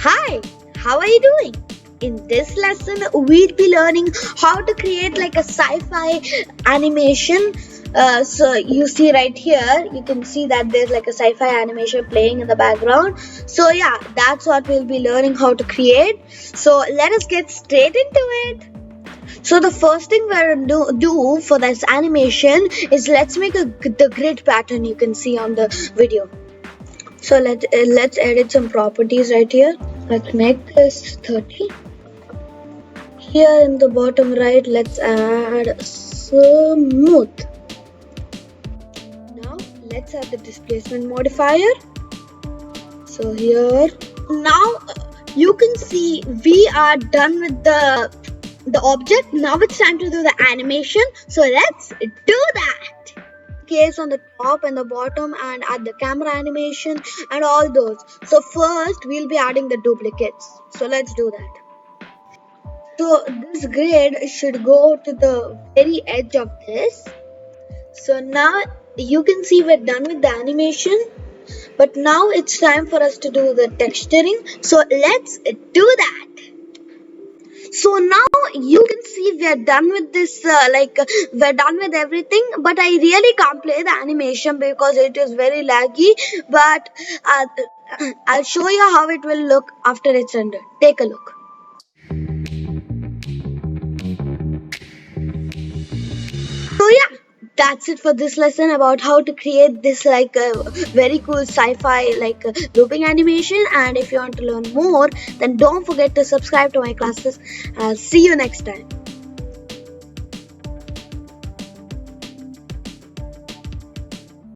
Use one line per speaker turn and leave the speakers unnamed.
Hi, how are you doing? In this lesson, we'll be learning how to create like a sci-fi animation. So you see right here, you can see that there's like a sci-fi animation playing in the background. So yeah, that's what we'll be learning how to create. So let us get straight into it. So the first thing we're gonna do for this animation is let's make the grid pattern you can see on the video. So let's edit some properties right here. Let's make this 30. Here in the bottom right, let's add smooth. Now let's add the displacement modifier. So here, now you can see we are done with the object. Now it's time to do the animation. So let's do that. Case on the top and the bottom and add the camera animation and all those. So first we'll be adding the duplicates. So let's do that. So this grid should go to the very edge of this. So now you can see we're done with the animation, but now it's time for us to do the texturing. So let's do that. So now you can see we're done with this, we're done with everything, but I really can't play the animation because it is very laggy. But uh, I'll show you how it will look after it's rendered. Take a look. So yeah, that's it for this lesson about how to create this like very cool sci-fi like looping animation. And if you want to learn more, then don't forget to subscribe to my classes. I'll see you next time.